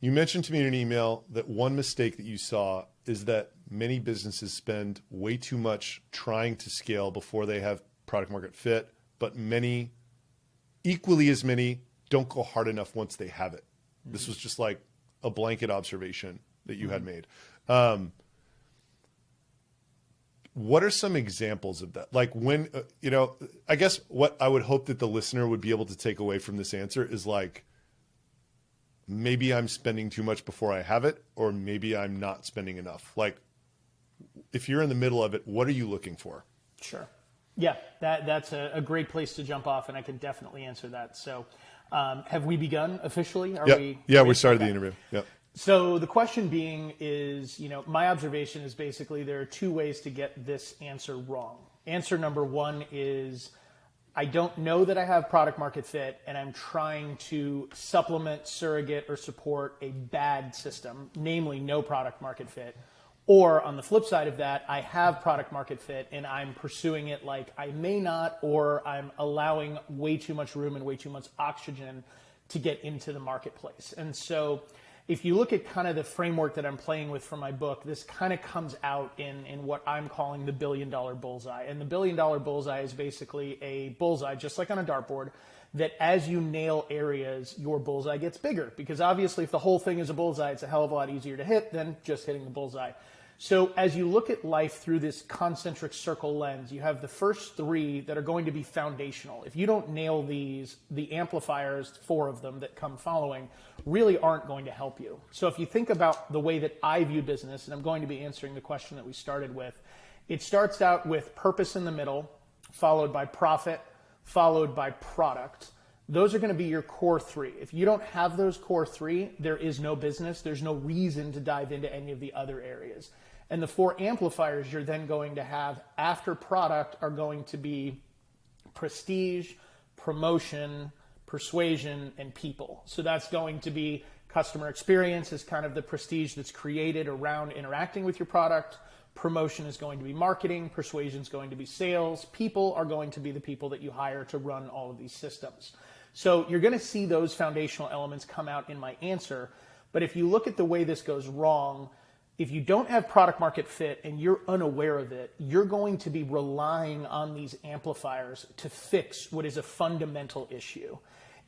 You mentioned to me in an email that one mistake that you saw is that many businesses spend way too much trying to scale before they have product market fit, but many, equally as many, don't go hard enough once they have it. Mm-hmm. This was just like a blanket observation that you had made. What are some examples of that? Like when, I guess what I would hope that the listener would be able to take away from this answer is like, maybe I'm spending too much before I have it, or maybe I'm not spending enough. Like if you're in the middle of it, what are you looking for? Sure. Yeah, that's a great place to jump off, and I can definitely answer that. So have we begun officially? We started the interview. Yep. So the question being is, my observation is basically there are two ways to get this answer wrong. Answer number one is I don't know that I have product market fit, and I'm trying to supplement, surrogate, or support a bad system, namely no product market fit. Or on the flip side of that, I have product market fit and I'm pursuing it like I may not, or I'm allowing way too much room and way too much oxygen to get into the marketplace. And so if you look at kind of the framework that I'm playing with for my book, this kind of comes out in what I'm calling the $1 billion bullseye. And the $1 billion bullseye is basically a bullseye, just like on a dartboard, that as you nail areas, your bullseye gets bigger. Because obviously if the whole thing is a bullseye, it's a hell of a lot easier to hit than just hitting the bullseye. So as you look at life through this concentric circle lens, you have the first three that are going to be foundational. If you don't nail these, the amplifiers, 4 of them that come following, really aren't going to help you. So if you think about the way that I view business, and I'm going to be answering the question that we started with, it starts out with purpose in the middle, followed by profit, followed by product. Those are going to be your core 3. If you don't have those core 3, there is no business. There's no reason to dive into any of the other areas. And the 4 amplifiers you're then going to have after product are going to be prestige, promotion, persuasion, and people. So that's going to be customer experience is kind of the prestige that's created around interacting with your product. Promotion is going to be marketing. Persuasion is going to be sales. People are going to be the people that you hire to run all of these systems. So you're going to see those foundational elements come out in my answer. But if you look at the way this goes wrong, if you don't have product market fit and you're unaware of it, you're going to be relying on these amplifiers to fix what is a fundamental issue.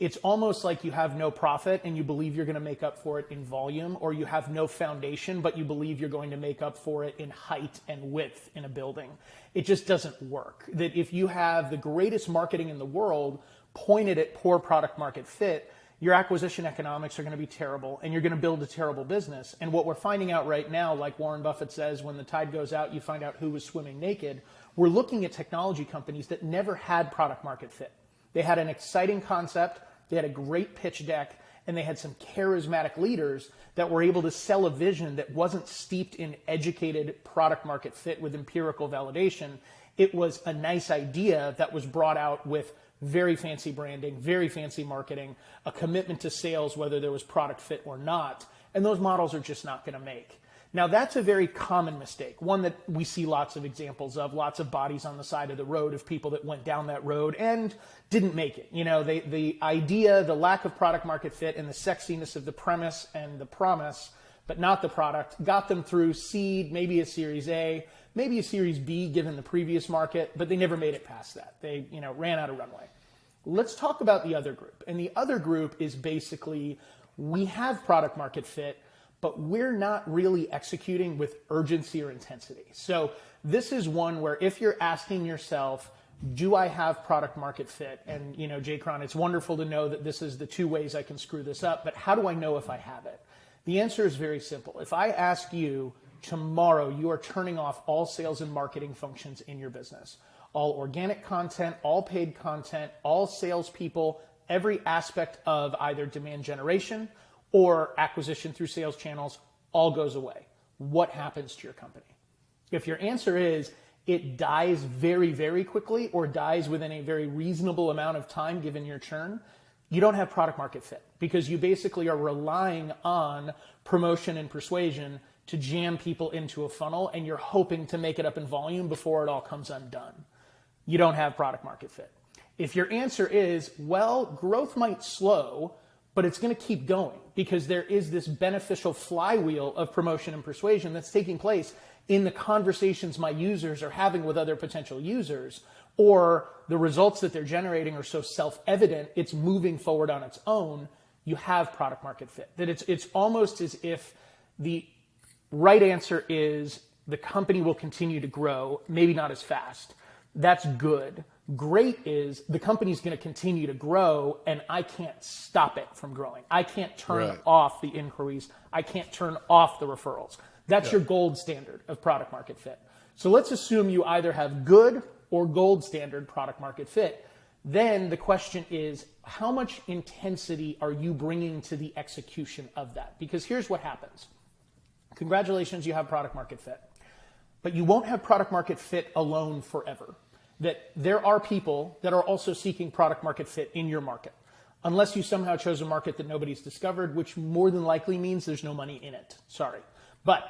It's almost like you have no profit and you believe you're going to make up for it in volume, or you have no foundation, but you believe you're going to make up for it in height and width in a building. It just doesn't work. That if you have the greatest marketing in the world pointed at poor product market fit, your acquisition economics are going to be terrible and you're going to build a terrible business. And what we're finding out right now, like Warren Buffett says, when the tide goes out, you find out who was swimming naked. We're looking at technology companies that never had product market fit. They had an exciting concept, they had a great pitch deck, and they had some charismatic leaders that were able to sell a vision that wasn't steeped in educated product market fit with empirical validation. It was a nice idea that was brought out with very fancy branding, very fancy marketing, a commitment to sales, whether there was product fit or not. And those models are just not going to make. Now, that's a very common mistake, one that we see lots of examples of, lots of bodies on the side of the road of people that went down that road and didn't make it. The idea, the lack of product market fit, and the sexiness of the premise and the promise, but not the product, got them through seed, maybe a Series A, maybe a Series B given the previous market, but they never made it past that. They ran out of runway. Let's talk about the other group. And the other group is basically, we have product market fit, but we're not really executing with urgency or intensity. So this is one where if you're asking yourself, do I have product market fit? And Jay Cron, it's wonderful to know that this is the 2 ways I can screw this up, but how do I know if I have it? The answer is very simple. If I ask you tomorrow, you are turning off all sales and marketing functions in your business, all organic content, all paid content, all salespeople, every aspect of either demand generation or acquisition through sales channels, all goes away. What happens to your company? If your answer is it dies very, very quickly or dies within a very reasonable amount of time given your churn, you don't have product market fit because you basically are relying on promotion and persuasion to jam people into a funnel and you're hoping to make it up in volume before it all comes undone. You don't have product market fit. If your answer is, well, growth might slow, but it's going to keep going because there is this beneficial flywheel of promotion and persuasion that's taking place in the conversations my users are having with other potential users, or the results that they're generating are so self-evident, it's moving forward on its own. You have product market fit. That it's almost as if the right answer is the company will continue to grow, maybe not as fast. That's good. Great is the company's going to continue to grow and I can't stop it from growing. I can't turn off the inquiries. I can't turn off the referrals. That's your gold standard of product market fit. So let's assume you either have good or gold standard product market fit. Then the question is, how much intensity are you bringing to the execution of that? Because here's what happens. Congratulations, you have product market fit. But you won't have product market fit alone forever. That there are people that are also seeking product market fit in your market. Unless you somehow chose a market that nobody's discovered, which more than likely means there's no money in it. Sorry. But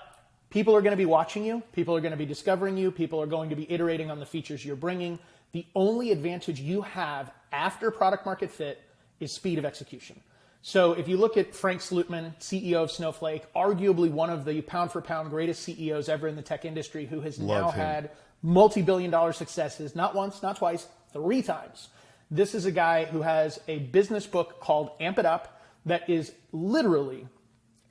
people are going to be watching you. People are going to be discovering you. People are going to be iterating on the features you're bringing. The only advantage you have after product market fit is speed of execution. So if you look at Frank Slootman, CEO of Snowflake, arguably one of the pound for pound greatest CEOs ever in the tech industry, who has now had multi-billion-dollar successes, not once, not twice, 3 times. This is a guy who has a business book called Amp It Up that is literally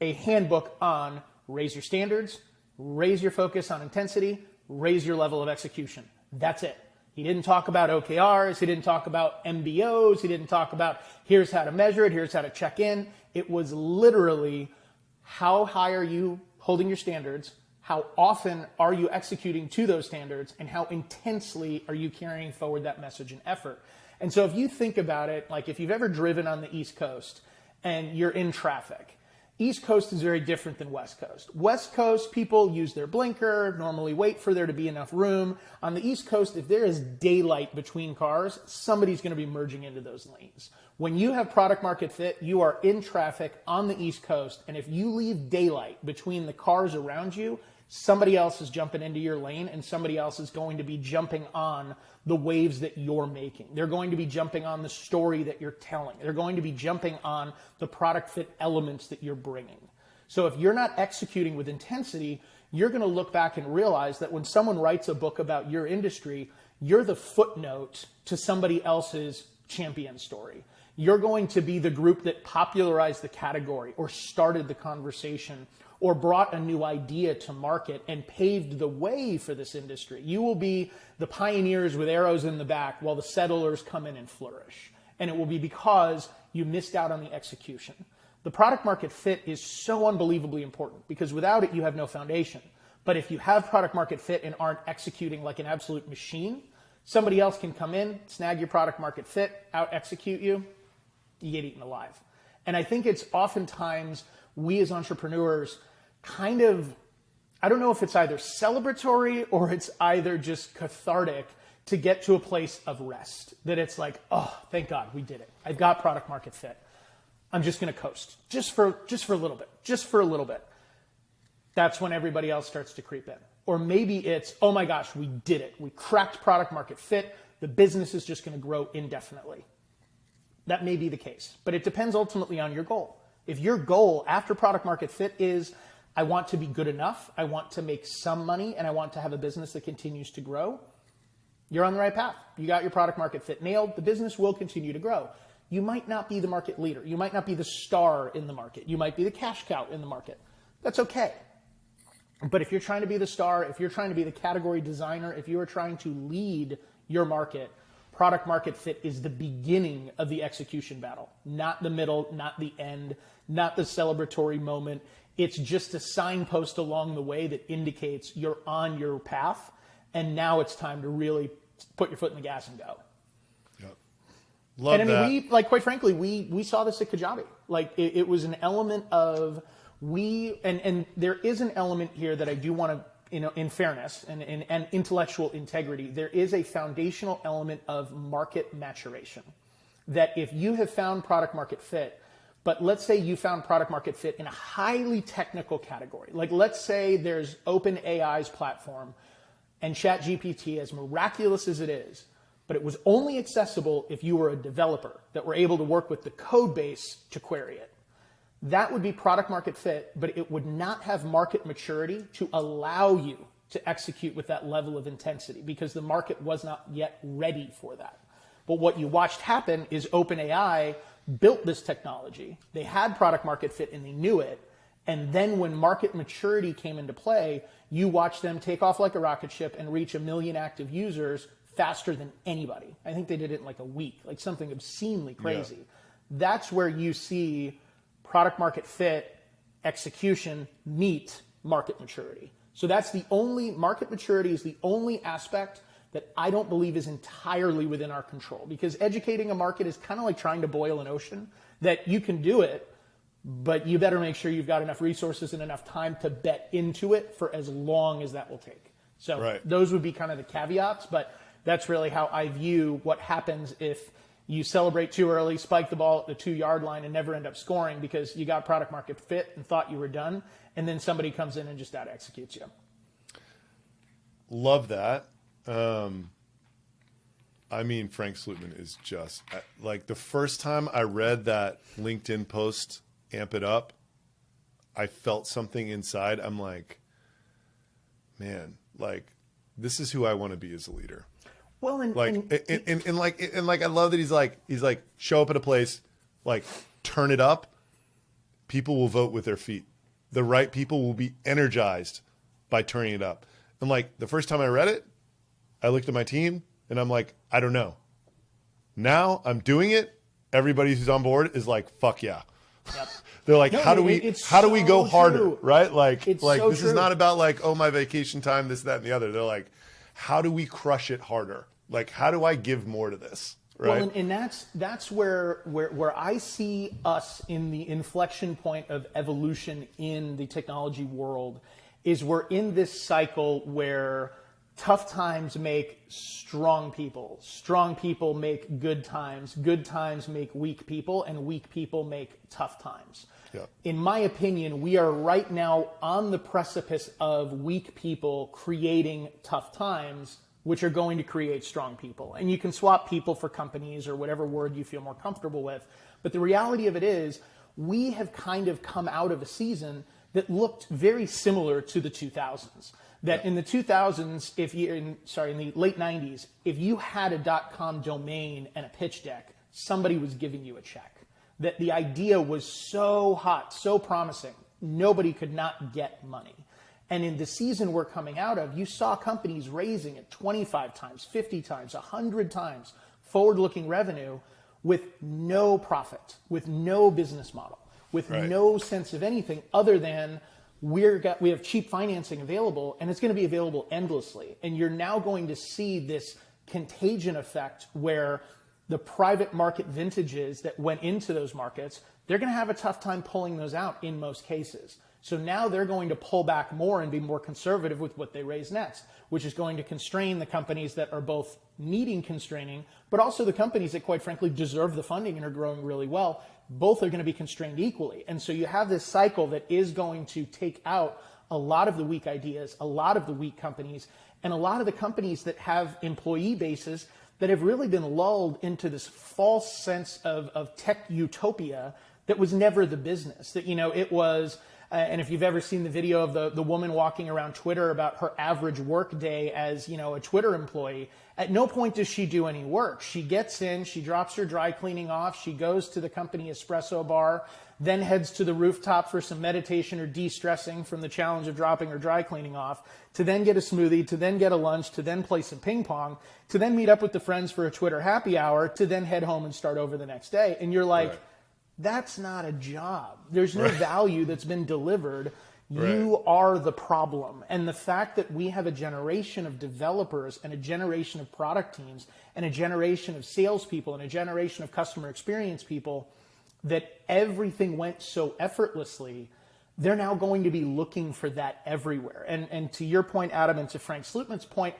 a handbook on raise your standards, raise your focus on intensity, raise your level of execution. That's it. He didn't talk about OKRs. He didn't talk about MBOs. He didn't talk about here's how to measure it, here's how to check in. It was literally how high are you holding your standards, how often are you executing to those standards, and how intensely are you carrying forward that message and effort. And so if you think about it, like if you've ever driven on the East Coast and you're in traffic, East Coast is very different than West Coast. West Coast, people use their blinker, normally wait for there to be enough room. On the East Coast, if there is daylight between cars, somebody's going to be merging into those lanes. When you have product market fit, you are in traffic on the East Coast, and if you leave daylight between the cars around you, somebody else is jumping into your lane and somebody else is going to be jumping on the waves that you're making. They're going to be jumping on the story that you're telling. They're going to be jumping on the product fit elements that you're bringing. So if you're not executing with intensity, you're going to look back and realize that when someone writes a book about your industry, you're the footnote to somebody else's champion story. You're going to be the group that popularized the category or started the conversation or brought a new idea to market and paved the way for this industry. You will be the pioneers with arrows in the back while the settlers come in and flourish. And it will be because you missed out on the execution. The product market fit is so unbelievably important because without it, you have no foundation. But if you have product market fit and aren't executing like an absolute machine, somebody else can come in, snag your product market fit, out execute you, you get eaten alive. And I think it's oftentimes we as entrepreneurs kind of, I don't know if it's either celebratory or it's either just cathartic to get to a place of rest. That it's like, oh, thank God we did it. I've got product market fit. I'm just going to coast just for a little bit. That's when everybody else starts to creep in. Or maybe it's, oh my gosh, we did it. We cracked product market fit. The business is just going to grow indefinitely. That may be the case, but it depends ultimately on your goal. If your goal after product market fit is, I want to be good enough, I want to make some money, and I want to have a business that continues to grow, you're on the right path. You got your product market fit nailed. The business will continue to grow. You might not be the market leader. You might not be the star in the market. You might be the cash cow in the market. That's okay. But if you're trying to be the star, if you're trying to be the category designer, if you are trying to lead your market, product market fit is the beginning of the execution battle, not the middle, not the end, not the celebratory moment. It's just a signpost along the way that indicates you're on your path, and now it's time to really put your foot in the gas and go. Yep. Love and I mean, that. quite frankly, we saw this at Kajabi. Like it was an element of and there is an element here that I do want to, in fairness and intellectual integrity, there is a foundational element of market maturation. That if you have found product market fit, but let's say you found product market fit in a highly technical category. Like let's say there's OpenAI's platform and ChatGPT, as miraculous as it is, but it was only accessible if you were a developer that were able to work with the code base to query it. That would be product market fit, but it would not have market maturity to allow you to execute with that level of intensity because the market was not yet ready for that. But what you watched happen is OpenAI built this technology. They had product market fit and they knew it. And then when market maturity came into play, you watched them take off like a rocket ship and reach 1 million active users faster than anybody. I think they did it in like a week, like something obscenely crazy. Yeah. That's where you see product market fit, execution meet market maturity. So that's the only, market maturity is the only aspect that I don't believe is entirely within our control, because educating a market is kind of like trying to boil an ocean, that you can do it, but you better make sure you've got enough resources and enough time to bet into it for as long as that will take. So those would be kind of the caveats, but that's really how I view what happens if you celebrate too early, spike the ball at the 2-yard line and never end up scoring because you got product market fit and thought you were done, and then somebody comes in and just out executes you. Love that. I mean, Frank Slootman is just like, the first time I read that LinkedIn post, Amp It Up, I felt something inside. I'm like, man, like, this is who I want to be as a leader. Well, and I love that he's like, show up at a place, like, turn it up. People will vote with their feet. The right people will be energized by turning it up. And like, the first time I read it, I looked at my team and I'm like, I don't know. Now I'm doing it. Everybody who's on board is like, fuck yeah. Yep. They're like, how do we go harder? Right? Like, this is not about like, oh, my vacation time, this, that, and the other. They're like, how do we crush it harder? Like, how do I give more to this? Right. Well, and that's where I see us in the inflection point of evolution in the technology world, is we're in this cycle where tough times make strong people make good times make weak people, and weak people make tough times. Yeah. In my opinion, we are right now on the precipice of weak people creating tough times, which are going to create strong people. And you can swap people for companies or whatever word you feel more comfortable with. But the reality of it is, we have kind of come out of a season that looked very similar to the 2000s. That in the 2000s, in the late 90s, if you had a .com domain and a pitch deck, somebody was giving you a check. That the idea was so hot, so promising, nobody could not get money. And in the season we're coming out of, you saw companies raising at 25 times, 50 times, 100 times forward-looking revenue with no profit, with no business model, with no sense of anything other than we have cheap financing available, and it's going to be available endlessly. And you're now going to see this contagion effect where the private market vintages that went into those markets, they're going to have a tough time pulling those out in most cases. So now they're going to pull back more and be more conservative with what they raise next, which is going to constrain the companies that are both needing constraining, but also the companies that, quite frankly, deserve the funding and are growing really well. Both are going to be constrained equally. And so you have this cycle that is going to take out a lot of the weak ideas, a lot of the weak companies, and a lot of the companies that have employee bases that have really been lulled into this false sense of tech utopia that was never the business. That, it was... and if you've ever seen the video of the woman walking around Twitter about her average work day as, a Twitter employee, at no point does she do any work. She gets in, she drops her dry cleaning off, she goes to the company espresso bar, then heads to the rooftop for some meditation or de-stressing from the challenge of dropping her dry cleaning off, to then get a smoothie, to then get a lunch, to then play some ping pong, to then meet up with the friends for a Twitter happy hour, to then head home and start over the next day. And you're like... That's not a job. There's no value that's been delivered. You are the problem. And the fact that we have a generation of developers and a generation of product teams and a generation of salespeople and a generation of customer experience people, that everything went so effortlessly, they're now going to be looking for that everywhere. And to your point, Adam, and to Frank Slootman's point,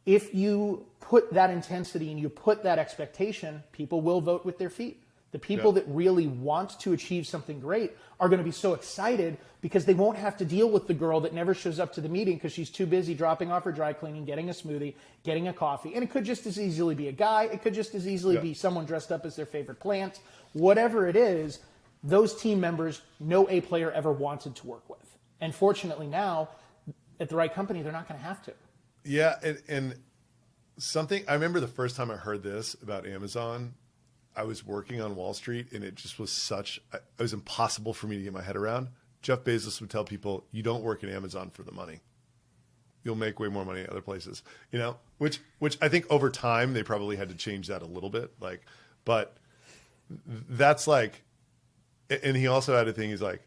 if you put that intensity and you put that expectation, people will vote with their feet. The people that really want to achieve something great are going to be so excited because they won't have to deal with the girl that never shows up to the meeting because she's too busy dropping off her dry cleaning, getting a smoothie, getting a coffee. And it could just as easily be a guy. It could just as easily be someone dressed up as their favorite plant. Whatever it is, those team members no A player ever wanted to work with. And fortunately now, at the right company, they're not going to have to. Yeah, and something, I remember the first time I heard this about Amazon, I was working on Wall Street, and it just was it was impossible for me to get my head around. Jeff Bezos would tell people, you don't work at Amazon for the money. You'll make way more money at other places, which I think over time they probably had to change that a little bit. But that's and he also had a thing. He's like,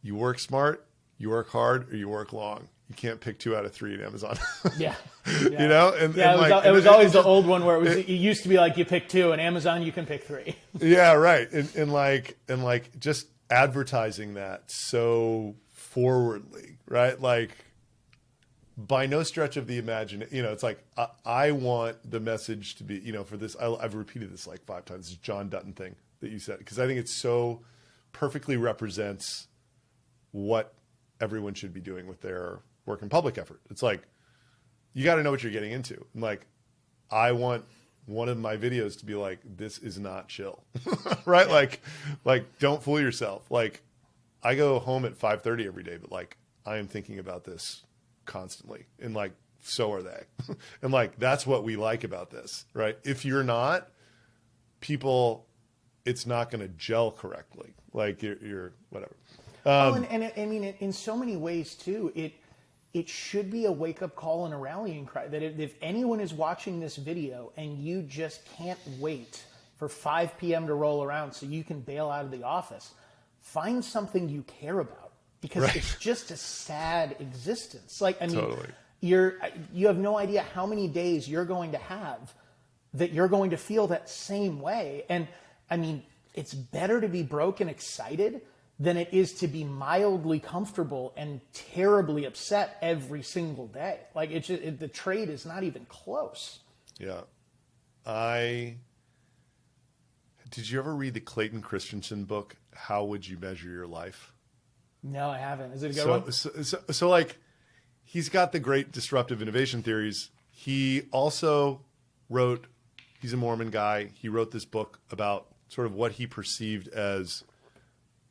you work smart, you work hard, or you work long. You can't pick 2 out of 3 at Amazon. Yeah. It was always the old one where it used to be like you pick 2, and Amazon you can pick 3. Yeah, right. And just advertising that so forwardly, right? By no stretch of the imagination, it's like I want the message to be, for this. I've repeated this 5 times. This John Dutton thing that you said, because I think it so perfectly represents what everyone should be doing with their work in public effort. It's like, you got to know what you're getting into. And I want one of my videos to be like, this is not chill, right? Yeah. Don't fool yourself. I go home at 5:30 every day, but I am thinking about this constantly, and so are they. And that's what we like about this, right? If you're not, people, it's not going to gel correctly. You're whatever. And I mean, in so many ways too, it should be a wake-up call and a rallying cry that if anyone is watching this video and you just can't wait for 5 p.m. to roll around so you can bail out of the office, find something you care about, because right. It's just a sad existence. Totally. You have no idea how many days you're going to have that you're going to feel that same way. And I mean, it's better to be broke and excited than it is to be mildly comfortable and terribly upset every single day. The trade is not even close. Yeah. Did you ever read the Clayton Christensen book, How Would You Measure Your Life? No, I haven't. Is it a good one? So he's got the great disruptive innovation theories. He also wrote, he's a Mormon guy. He wrote this book about sort of what he perceived as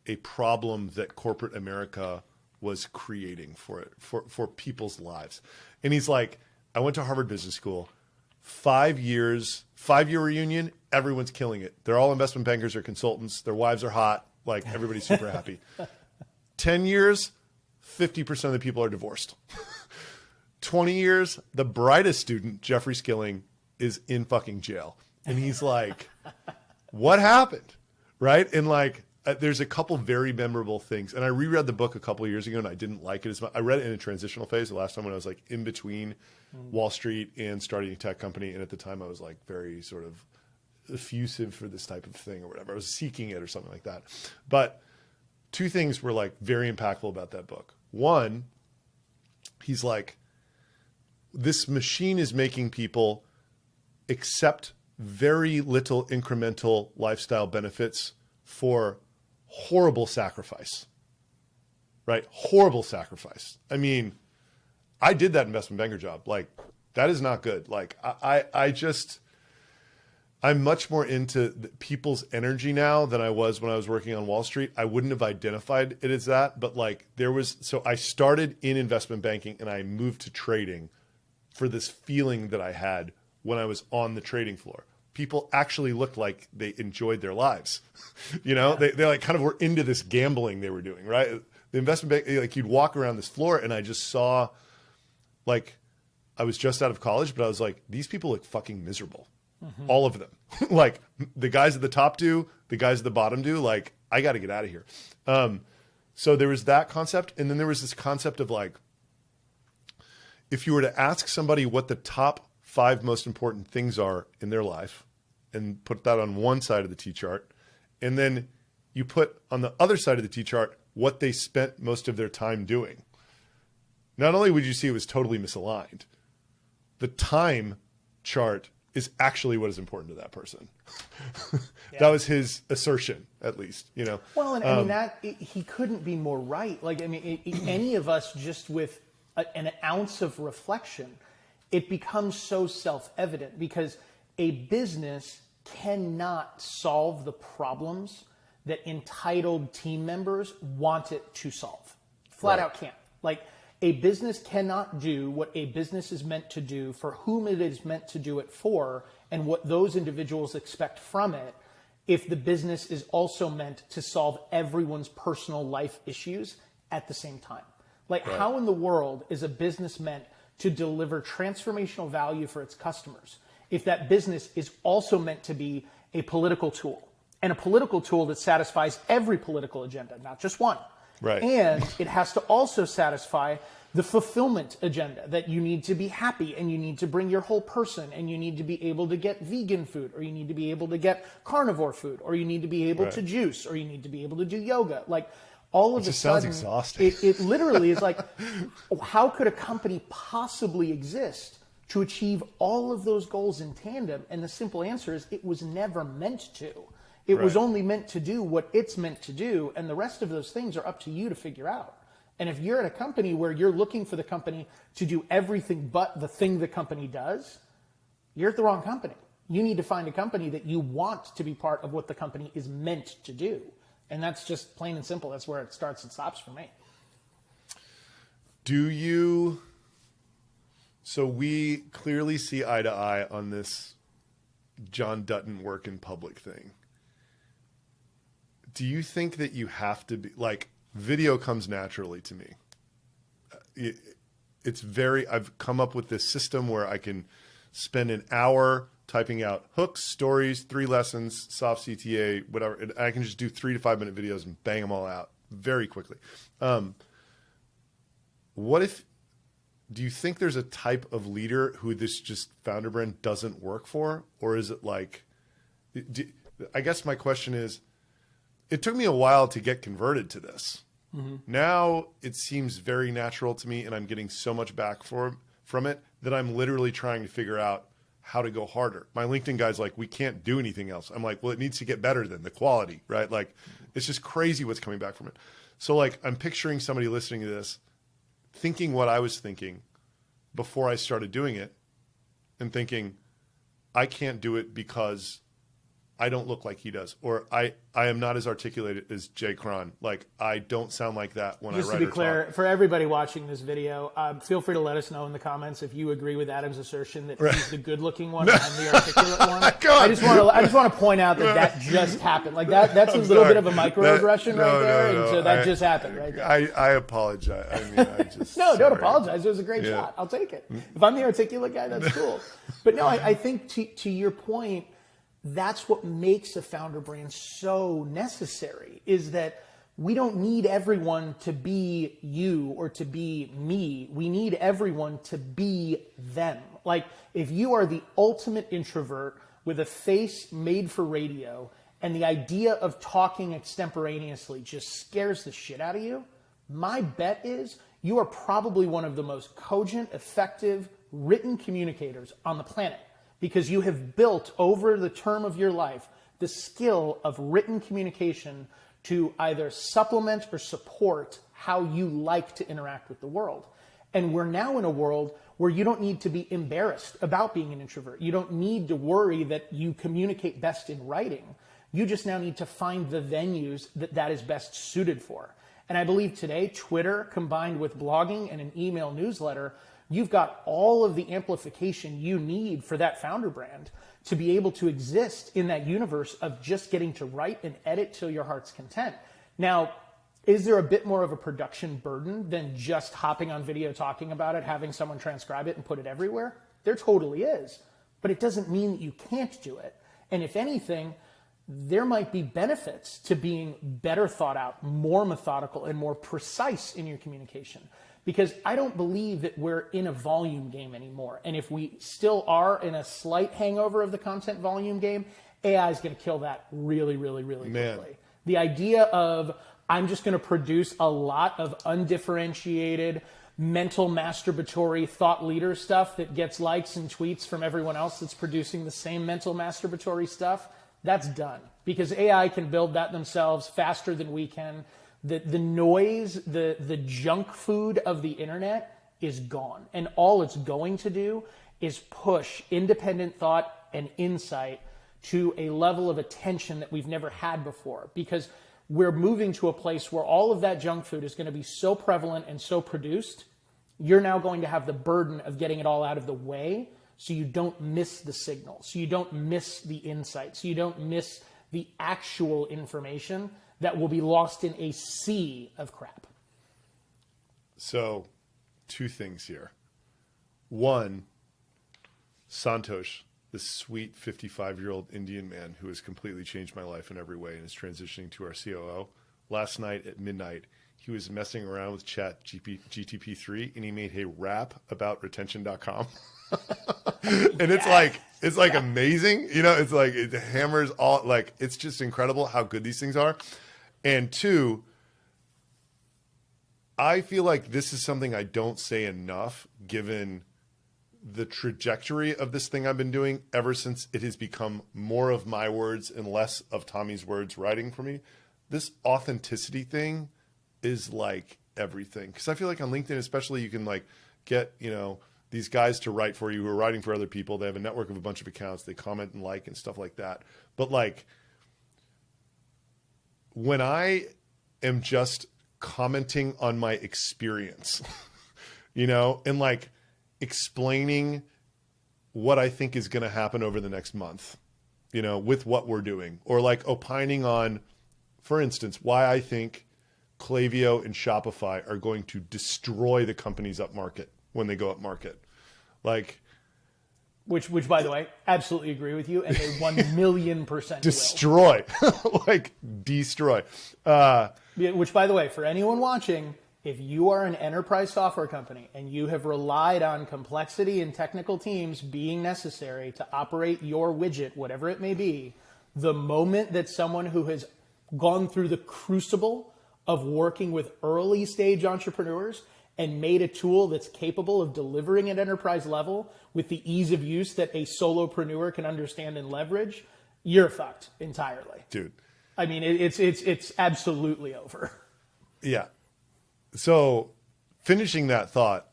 a problem that corporate America was creating for people's lives. And he's like, I went to Harvard Business School, 5-year reunion, everyone's killing it. They're all investment bankers or consultants. Their wives are hot. Everybody's super happy. 10 years, 50% of the people are divorced. 20 years, the brightest student, Jeffrey Skilling, is in fucking jail. And he's like, what happened? Right? And there's a couple very memorable things. And I reread the book a couple of years ago, and I didn't like it as much. I read it in a transitional phase the last time when I was in between Wall Street and starting a tech company. And at the time I was very sort of effusive for this type of thing or whatever. I was seeking it or something like that. But 2 things were very impactful about that book. One, he's like, this machine is making people accept very little incremental lifestyle benefits for horrible sacrifice, right? Horrible sacrifice. I mean, I did that investment banker job. That is not good. I'm much more into people's energy now than I was when I was working on Wall Street. I wouldn't have identified it as that, but so I started in investment banking and I moved to trading for this feeling that I had when I was on the trading floor. People actually looked like they enjoyed their lives. Yeah. They kind of were into this gambling they were doing, right? The investment bank, you'd walk around this floor and I just saw, I was just out of college, but I was like, these people look fucking miserable. Mm-hmm. All of them. The guys at the top do, the guys at the bottom do, I got to get out of here. So there was that concept. And then there was this concept of if you were to ask somebody what the top 5 most important things are in their life and put that on one side of the T-chart, and then you put on the other side of the T-chart what they spent most of their time doing, not only would you see it was totally misaligned, the time chart is actually what is important to that person. Yeah. That was his assertion, at least, Well, and I mean, he couldn't be more right. Any of us just with an ounce of reflection, it becomes so self-evident because a business cannot solve the problems that entitled team members want it to solve. Flat out can't. Like, a business cannot do what a business is meant to do for whom it is meant to do it for and what those individuals expect from it if the business is also meant to solve everyone's personal life issues at the same time. Like, how in the world is a business meant to deliver transformational value for its customers if that business is also meant to be a political tool, and a political tool that satisfies every political agenda, not just one? Right. And it has to also satisfy the fulfillment agenda, that you need to be happy and you need to bring your whole person and you need to be able to get vegan food, or you need to be able to get carnivore food, or you need to be able to juice, or you need to be able to do yoga. Like, all of a sudden, sounds exhausting. It literally is like, how could a company possibly exist to achieve all of those goals in tandem? And the simple answer is it was never meant to. It was only meant to do what it's meant to do, and the rest of those things are up to you to figure out. And if you're at a company where you're looking for the company to do everything but the thing the company does, you're at the wrong company. You need to find a company that you want to be part of what the company is meant to do. And that's just plain and simple. That's where it starts and stops for me. So we clearly see eye to eye on this John Dutton work in public thing. Do you think that you have to be, like, video comes naturally to me? I've come up with this system where I can spend an hour typing out hooks, stories, 3 lessons, soft CTA, whatever. And I can just do 3 to 5 minute videos and bang them all out very quickly. Do you think there's a type of leader who this just founder brand doesn't work for? Or is it like, I guess my question is, it took me a while to get converted to this. Mm-hmm. Now it seems very natural to me, and I'm getting so much back from it that I'm literally trying to figure out how to go harder. My LinkedIn guy's like, we can't do anything else. I'm like, well, it needs to get better than the quality, right? Like, it's just crazy what's coming back from it. So, like, I'm picturing somebody listening to this, thinking what I was thinking before I started doing it, and thinking, I can't do it because I don't look like he does, or I am not as articulated as Jay Cron. Like, I don't sound like that when Just I write to be or clear, talk. For everybody watching this video, feel free to let us know in the comments if you agree with Adam's assertion that he's the good-looking one and I'm the articulate one. I just want to point out that just happened. Like, that's a little bit of a microaggression right there, and so that just happened right there. I apologize. I mean, I just No, don't apologize. It was a great shot. I'll take it. If I'm the articulate guy, that's cool. But no, I think to your point, that's what makes a founder brand so necessary, is that we don't need everyone to be you or to be me. We need everyone to be them. Like, if you are the ultimate introvert with a face made for radio and the idea of talking extemporaneously just scares the shit out of you, my bet is you are probably one of the most cogent, effective, written communicators on the planet, because you have built over the term of your life the skill of written communication to either supplement or support how you like to interact with the world. And we're now in a world where you don't need to be embarrassed about being an introvert. You don't need to worry that you communicate best in writing. You just now need to find the venues that is best suited for. And I believe today, Twitter combined with blogging and an email newsletter, you've got all of the amplification you need for that founder brand to be able to exist in that universe of just getting to write and edit till your heart's content. Now, is there a bit more of a production burden than just hopping on video, talking about it, having someone transcribe it and put it everywhere? There totally is. But it doesn't mean that you can't do it. And if anything, there might be benefits to being better thought out, more methodical, and more precise in your communication. Because I don't believe that we're in a volume game anymore. And if we still are in a slight hangover of the content volume game, AI is going to kill that really, really, really quickly. The idea of, I'm just going to produce a lot of undifferentiated, mental masturbatory thought leader stuff that gets likes and tweets from everyone else that's producing the same mental masturbatory stuff, that's done. Because AI can build that themselves faster than we can. The noise, the junk food of the internet is gone. And all it's going to do is push independent thought and insight to a level of attention that we've never had before, because we're moving to a place where all of that junk food is going to be so prevalent and so produced. You're now going to have the burden of getting it all out of the way so you don't miss the signal, so you don't miss the insight, so you don't miss the actual information that will be lost in a sea of crap. So, two things here. One, Santosh, this sweet 55-year-old Indian man who has completely changed my life in every way and is transitioning to our COO. Last night at midnight, he was messing around with GTP3 and he made a rap about retention.com. And it's like amazing. You know, it's like it hammers all, like, it's just incredible how good these things are. And two, I feel like this is something I don't say enough given the trajectory of this thing I've been doing ever since it has become more of my words and less of Tommy's words writing for me. This authenticity thing is like everything. Because I feel like on LinkedIn especially, you can like get, you know, these guys to write for you who are writing for other people. They have a network of a bunch of accounts. They comment and like and stuff like that. But like when I am just commenting on my experience, you know, and like explaining what I think is going to happen over the next month, you know, with what we're doing, or like opining on, for instance, why I think Klaviyo and Shopify are going to destroy the companies up market when they go up market. Like, which by the way, absolutely agree with you. And they 1,000,000% destroy, like destroy. Which by the way, for anyone watching, if you are an enterprise software company and you have relied on complexity and technical teams being necessary to operate your widget, whatever it may be, the moment that someone who has gone through the crucible of working with early stage entrepreneurs and made a tool that's capable of delivering at enterprise level with the ease of use that a solopreneur can understand and leverage, you're fucked entirely. Dude. I mean, it's absolutely over. Yeah. So finishing that thought,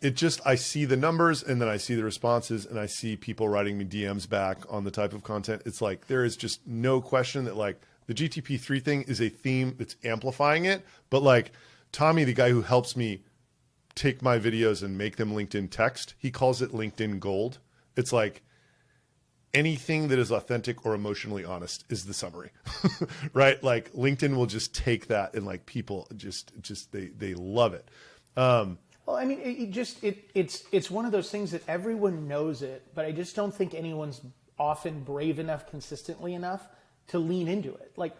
I see the numbers and then I see the responses and I see people writing me DMs back on the type of content. It's like, there is just no question that like the GTP3 thing is a theme that's amplifying it. But like Tommy, the guy who helps me take my videos and make them LinkedIn text, he calls it LinkedIn gold. It's like anything that is authentic or emotionally honest is the summary, right? Like LinkedIn will just take that and like people just they love it. Well, I mean, it's one of those things that everyone knows it, but I just don't think anyone's often brave enough, consistently enough to lean into it. Like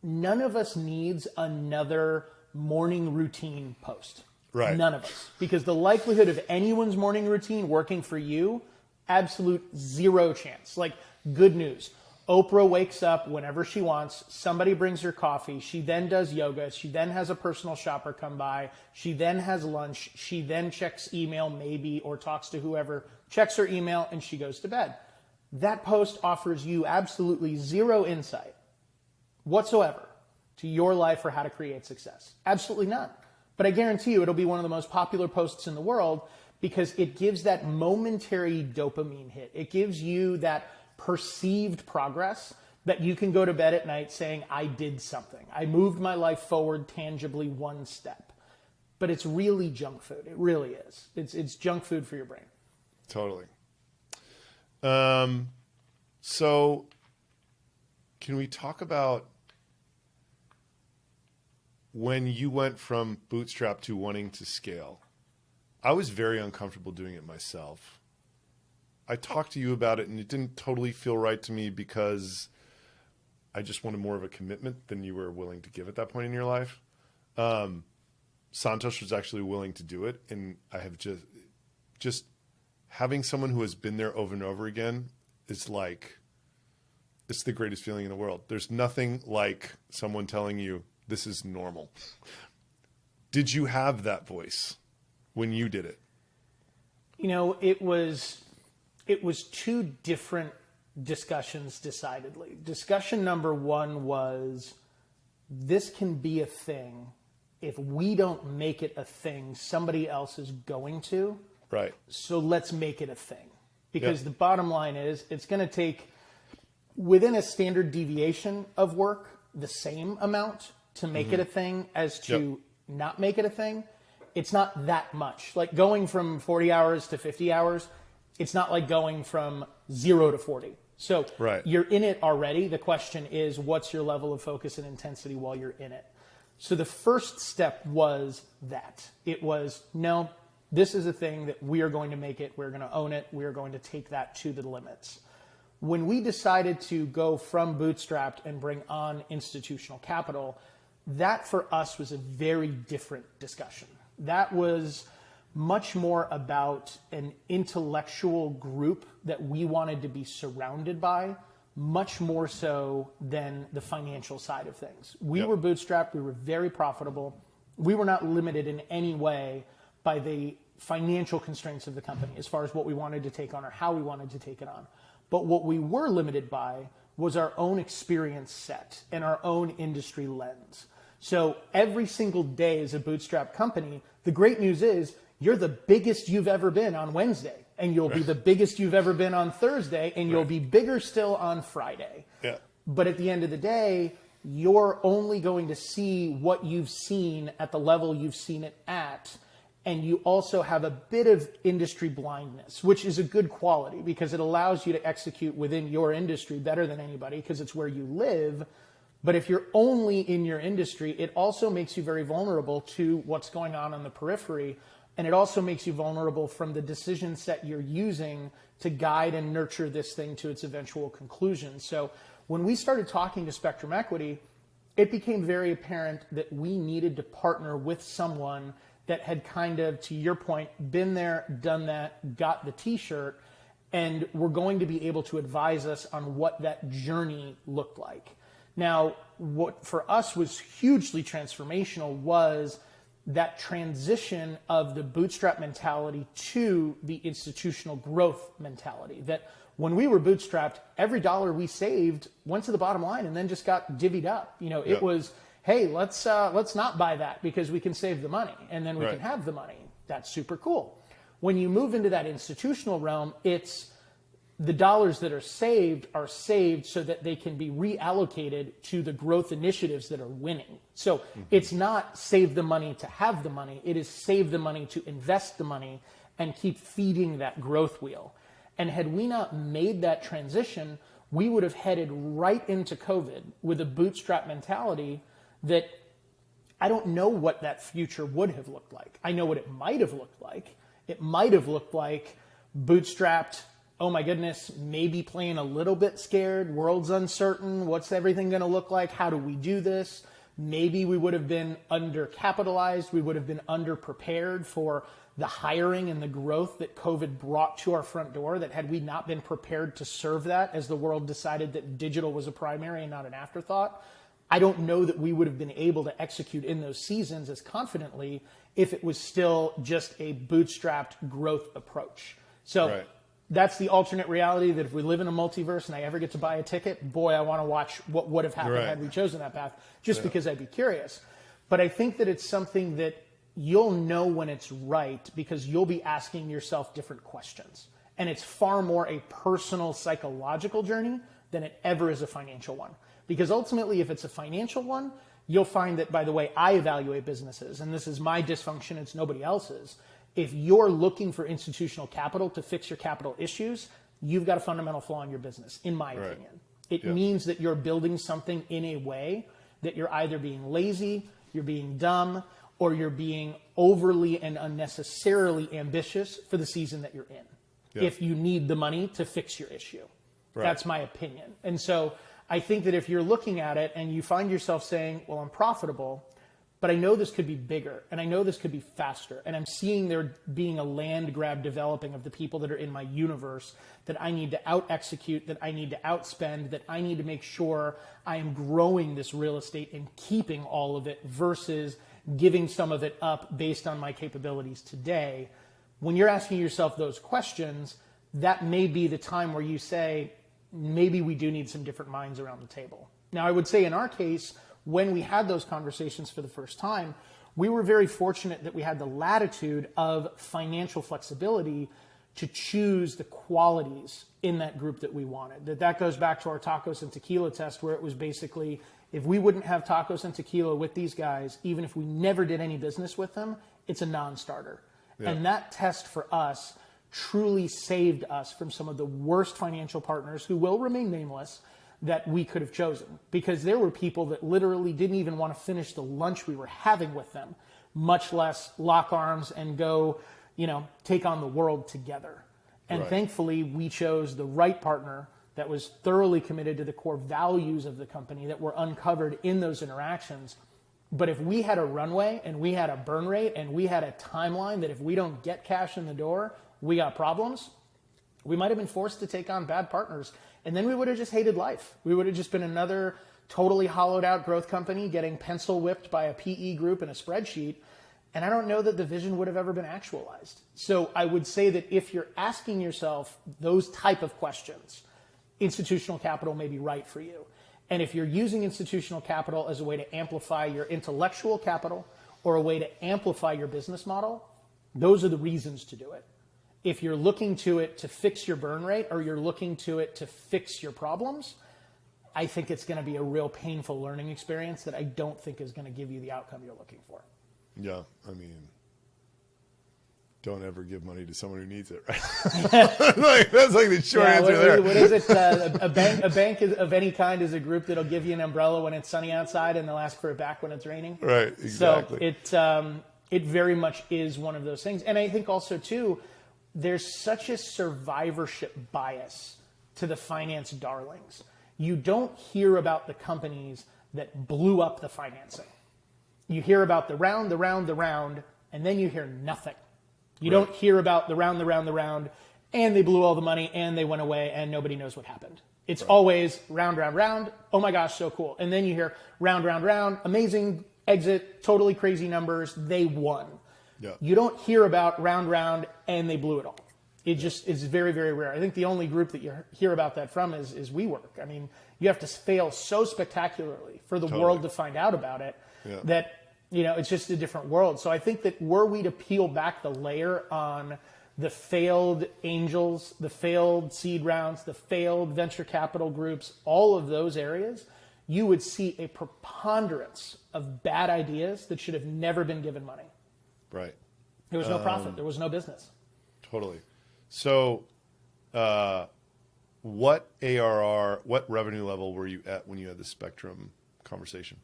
none of us needs another morning routine post. Right. None of us. Because the likelihood of anyone's morning routine working for you, absolute zero chance. Like, good news. Oprah wakes up whenever she wants. Somebody brings her coffee. She then does yoga. She then has a personal shopper come by. She then has lunch. She then checks email maybe or talks to whoever, checks her email, and she goes to bed. That post offers you absolutely zero insight whatsoever to your life or how to create success. Absolutely none. But I guarantee you it'll be one of the most popular posts in the world because it gives that momentary dopamine hit. It gives you that perceived progress that you can go to bed at night saying, I did something. I moved my life forward tangibly one step. But it's really junk food. It really is. It's junk food for your brain. Totally. So can we talk about when you went from bootstrap to wanting to scale? I was very uncomfortable doing it myself. I talked to you about it and it didn't totally feel right to me because I just wanted more of a commitment than you were willing to give at that point in your life. Santosh was actually willing to do it. And I have just having someone who has been there over and over again is like, it's the greatest feeling in the world. There's nothing like someone telling you this is normal. Did you have that voice when you did it? You know, it was two different discussions, decidedly. Discussion number one was, this can be a thing. If we don't make it a thing, somebody else is going to. Right. So let's make it a thing. Because the bottom line is, it's going to take within a standard deviation of work, the same amount to make it a thing as to not make it a thing. It's not that much. Like going from 40 hours to 50 hours, it's not like going from 0 to 40. So you're in it already. The question is, what's your level of focus and intensity while you're in it? So the first step was that. It was, no, this is a thing that we are going to make it. We're going to own it. We are going to take that to the limits. When we decided to go from bootstrapped and bring on institutional capital, that for us was a very different discussion. That was much more about an intellectual group that we wanted to be surrounded by, much more so than the financial side of things. We were bootstrapped. We were very profitable. We were not limited in any way by the financial constraints of the company as far as what we wanted to take on or how we wanted to take it on. But what we were limited by was our own experience set and our own industry lens. So every single day as a bootstrap company, the great news is you're the biggest you've ever been on Wednesday, and you'll be the biggest you've ever been on Thursday, and you'll be bigger still on Friday. Yeah. But at the end of the day, you're only going to see what you've seen at the level you've seen it at. And you also have a bit of industry blindness, which is a good quality because it allows you to execute within your industry better than anybody because it's where you live. But if you're only in your industry, it also makes you very vulnerable to what's going on the periphery. And it also makes you vulnerable from the decision set you're using to guide and nurture this thing to its eventual conclusion. So when we started talking to Spectrum Equity, it became very apparent that we needed to partner with someone that had kind of, to your point, been there, done that, got the t-shirt, and were going to be able to advise us on what that journey looked like. Now, what for us was hugely transformational was that transition of the bootstrap mentality to the institutional growth mentality. That when we were bootstrapped, every dollar we saved went to the bottom line and then just got divvied up. You know, it was, hey, let's not buy that because we can save the money and then we can have the money. That's super cool. When you move into that institutional realm, it's the dollars that are saved so that they can be reallocated to the growth initiatives that are winning. So it's not save the money to have the money. It is save the money to invest the money and keep feeding that growth wheel. And had we not made that transition, we would have headed right into COVID with a bootstrap mentality that I don't know what that future would have looked like. I know what it might have looked like. It might have looked like bootstrapped, oh my goodness, maybe playing a little bit scared, world's uncertain, what's everything going to look like, how do we do this? Maybe we would have been undercapitalized, we would have been underprepared for the hiring and the growth that COVID brought to our front door, that had we not been prepared to serve that as the world decided that digital was a primary and not an afterthought, I don't know that we would have been able to execute in those seasons as confidently if it was still just a bootstrapped growth approach. So that's the alternate reality, that if we live in a multiverse and I ever get to buy a ticket, boy, I want to watch what would have happened had we chosen that path, just because I'd be curious. But I think that it's something that you'll know when it's right because you'll be asking yourself different questions. And it's far more a personal psychological journey than it ever is a financial one. Because ultimately, if it's a financial one, you'll find that, by the way, I evaluate businesses, and this is my dysfunction, it's nobody else's. If you're looking for institutional capital to fix your capital issues, you've got a fundamental flaw in your business, in my opinion. It means that you're building something in a way that you're either being lazy, you're being dumb, or you're being overly and unnecessarily ambitious for the season that you're in. If you need the money to fix your issue. That's my opinion. And so I think that if you're looking at it and you find yourself saying, well, I'm profitable, but I know this could be bigger and I know this could be faster, and I'm seeing there being a land grab developing of the people that are in my universe that I need to out execute, that I need to outspend, that I need to make sure I am growing this real estate and keeping all of it versus giving some of it up based on my capabilities today. When you're asking yourself those questions, that may be the time where you say, maybe we do need some different minds around the table. Now, I would say in our case, when we had those conversations for the first time, we were very fortunate that we had the latitude of financial flexibility to choose the qualities in that group that we wanted. That goes back to our tacos and tequila test, where it was basically, if we wouldn't have tacos and tequila with these guys, even if we never did any business with them, it's a non-starter. Yeah. And that test for us truly saved us from some of the worst financial partners, who will remain nameless, that we could have chosen. Because there were people that literally didn't even want to finish the lunch we were having with them, much less lock arms and go, take on the world together. And right. Thankfully, we chose the right partner that was thoroughly committed to the core values of the company that were uncovered in those interactions. But if we had a runway and we had a burn rate and we had a timeline that if we don't get cash in the door, we got problems, we might have been forced to take on bad partners. And then we would have just hated life. We would have just been another totally hollowed out growth company getting pencil whipped by a PE group in a spreadsheet. And I don't know that the vision would have ever been actualized. So I would say that if you're asking yourself those type of questions, institutional capital may be right for you. And if you're using institutional capital as a way to amplify your intellectual capital or a way to amplify your business model, those are the reasons to do it. If you're looking to it to fix your burn rate or you're looking to it to fix your problems, I think it's going to be a real painful learning experience that I don't think is going to give you the outcome you're looking for. Yeah, I mean, don't ever give money to someone who needs it, right? That's like the short answer there. What is it? A bank is, of any kind is a group that'll give you an umbrella when it's sunny outside and they'll ask for it back when it's raining. Right, exactly. So it very much is one of those things. And I think also, too, there's such a survivorship bias to the finance darlings. You don't hear about the companies that blew up the financing. You hear about the round, and then you hear nothing. You don't hear about the round, and they blew all the money, and they went away, and nobody knows what happened. It's always round, oh my gosh, so cool. And then you hear round, amazing exit, totally crazy numbers, they won. Yeah. You don't hear about round, and they blew it all. It just is very, very rare. I think the only group that you hear about that from is WeWork. I mean, you have to fail so spectacularly for the world to find out about it that, it's just a different world. So I think that were we to peel back the layer on the failed angels, the failed seed rounds, the failed venture capital groups, all of those areas, you would see a preponderance of bad ideas that should have never been given money. Right. There was no profit. There was no business. Totally. So what ARR, what revenue level were you at when you had the Spectrum conversation?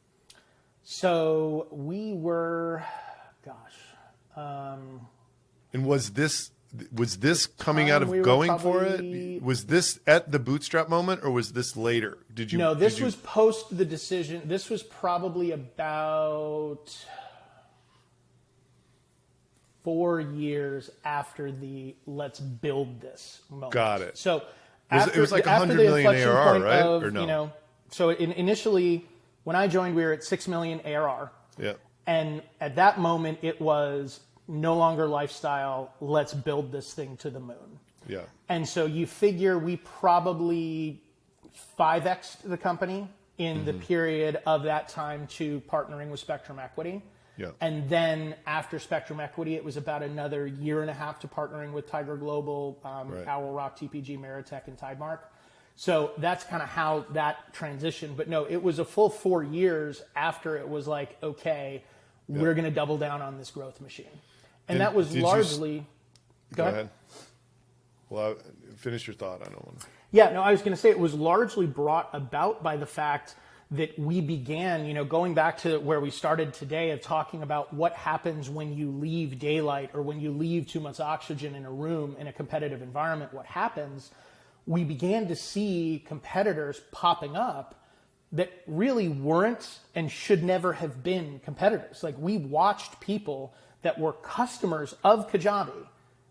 So we were, and was this coming out of going for it? Was this at the bootstrap moment or was this later? No, this was post the decision. This was probably about 4 years after the let's build this moment. Got it. So it was like 100 million ARR, right? Or no? So initially when I joined, we were at 6 million ARR. Yeah. And at that moment, it was no longer lifestyle. Let's build this thing to the moon. Yeah. And so you figure we probably 5x'd the company in the period of that time to partnering with Spectrum Equity. Yeah. And then after Spectrum Equity, it was about another year and a half to partnering with Tiger Global, Owl Rock, TPG, Meritech, and Tidemark. So that's kind of how that transitioned. But no, it was a full 4 years after it was like, okay, we're going to double down on this growth machine. And that was largely... Go ahead. Well, finish your thought. I don't want to... Yeah, no, I was going to say it was largely brought about by the fact that we began, going back to where we started today of talking about what happens when you leave daylight or when you leave too much oxygen in a room in a competitive environment, what happens. We began to see competitors popping up that really weren't and should never have been competitors. Like we watched people that were customers of Kajabi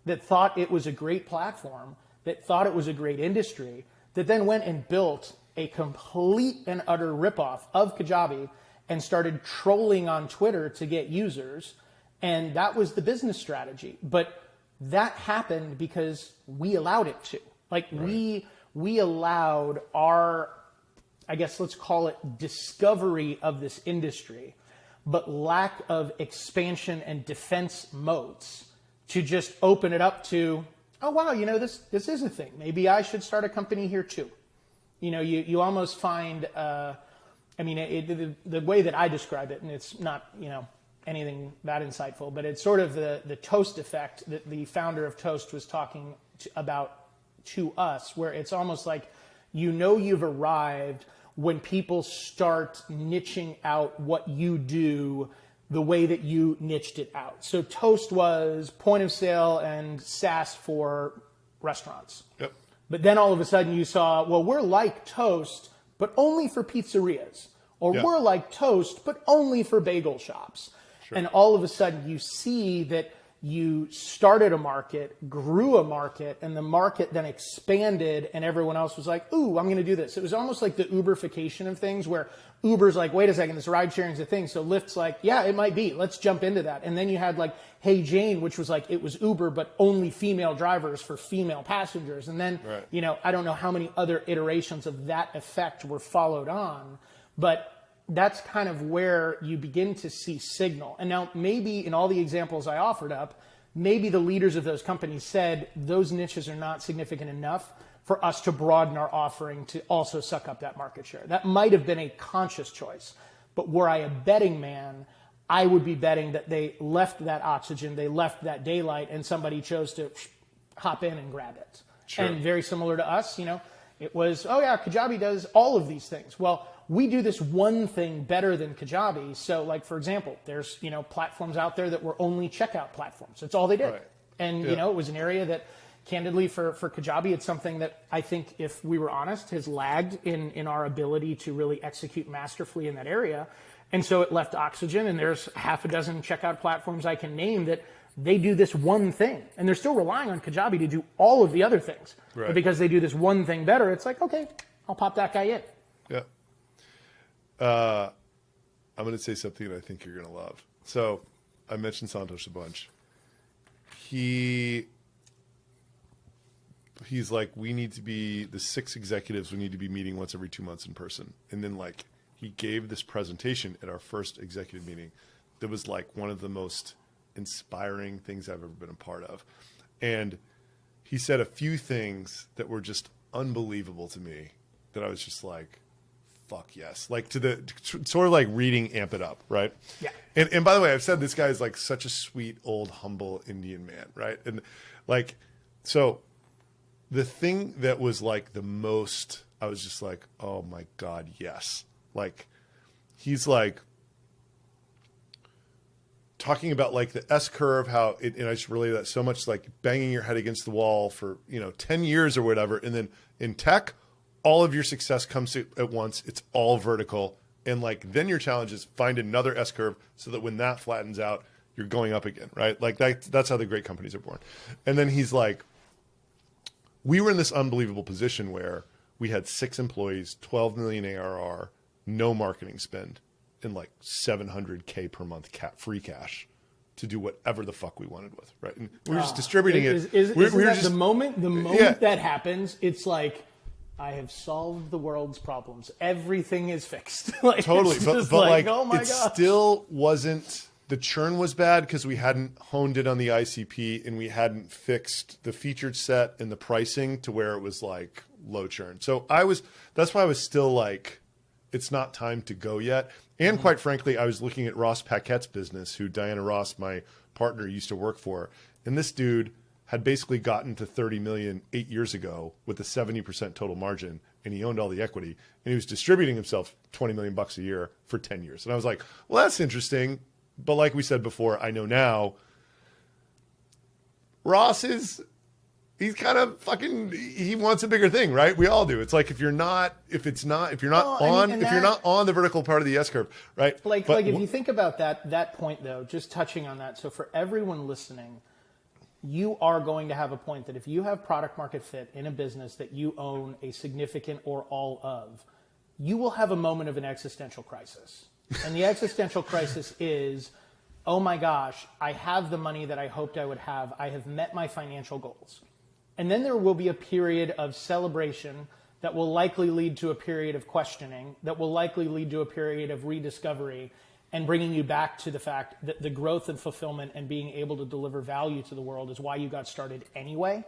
that thought it was a great platform, that thought it was a great industry, that then went and built a complete and utter ripoff of Kajabi and started trolling on Twitter to get users. And that was the business strategy. But that happened because we allowed it to. Like we allowed our, I guess let's call it discovery of this industry, but lack of expansion and defense moats to just open it up to, oh, wow, this is a thing. Maybe I should start a company here too. You almost find, the way that I describe it, and it's not, anything that insightful, but it's sort of the Toast effect that the founder of Toast was talking about to us, where it's almost like, you've arrived when people start niching out what you do the way that you niched it out. So Toast was point of sale and SaaS for restaurants. Yep. But then all of a sudden you saw, well, we're like Toast, but only for pizzerias. Or Yeah. we're like Toast, but only for bagel shops. Sure. And all of a sudden you see that you started a market, grew a market, and the market then expanded, and everyone else was like, ooh, I'm going to do this. It was almost like the Uberification of things, where Uber's like, wait a second, this ride sharing is a thing. So Lyft's like, yeah, it might be. Let's jump into that. And then you had like Hey Jane, which was like, it was Uber, but only female drivers for female passengers. And then, right. I don't know how many other iterations of that effect were followed on, but that's kind of where you begin to see signal. And now maybe in all the examples I offered up, maybe the leaders of those companies said those niches are not significant enough for us to broaden our offering to also suck up that market share. That might have been a conscious choice. But were I a betting man, I would be betting that they left that oxygen, they left that daylight, and somebody chose to hop in and grab it. Sure. And very similar to us, it was, oh yeah, Kajabi does all of these things. Well, we do this one thing better than Kajabi. So like, for example, there's, platforms out there that were only checkout platforms. That's all they did. Right. And, it was an area that candidly for Kajabi, it's something that I think, if we were honest, has lagged in our ability to really execute masterfully in that area. And so it left oxygen, and there's half a dozen checkout platforms I can name that they do this one thing. And they're still relying on Kajabi to do all of the other things. Right. But because they do this one thing better, it's like, okay, I'll pop that guy in. Yeah. I'm going to say something that I think you're going to love. So I mentioned Santosh a bunch. He's like, we need to be the 6 executives. We need to be meeting once every 2 months in person. And then like he gave this presentation at our first executive meeting that was like one of the most inspiring things I've ever been a part of. And he said a few things that were just unbelievable to me that I was just like, fuck yes. Like sort of like reading Amp It Up, right? Yeah. And by the way, I've said this guy is like such a sweet, old, humble Indian man, right? And like, so the thing that was like the most, I was just like, oh my God, yes. Like, he's like talking about like the S curve, how it, and I just relate that so much, like banging your head against the wall for, 10 years or whatever. And then in tech, all of your success comes at once. It's all vertical. And like, then your challenge is find another S curve so that when that flattens out, you're going up again, right? Like that's how the great companies are born. And then he's like, we were in this unbelievable position where we had 6 employees, 12 million ARR, no marketing spend, and like $700K per month free cash to do whatever the fuck we wanted with, right? And we were just distributing it. The moment that happens, it's like, I have solved the world's problems. Everything is fixed. Like, totally, but like, oh my it gosh. still wasn't. The churn was bad because we hadn't honed it on the ICP and we hadn't fixed the featured set and the pricing to where it was like low churn. So that's why I was still like, it's not time to go yet. And quite frankly, I was looking at Ross Paquette's business, who Diana Ross, my partner, used to work for. And this dude had basically gotten to 30 million 8 years ago with a 70% total margin, and he owned all the equity, and he was distributing himself 20 million bucks a year for 10 years. And I was like, well, that's interesting. But like we said before, I know now Ross he's kind of fucking, he wants a bigger thing, right? We all do. It's like, if you're not on the vertical part of the S curve, right? Like if you think about that point though, just touching on that. So for everyone listening, you are going to have a point that if you have product market fit in a business that you own a significant or all of, you will have a moment of an existential crisis. And the existential crisis is, oh my gosh, I have the money that I hoped I would have. I have met my financial goals. And then there will be a period of celebration that will likely lead to a period of questioning, that will likely lead to a period of rediscovery, and bringing you back to the fact that the growth and fulfillment and being able to deliver value to the world is why you got started anyway.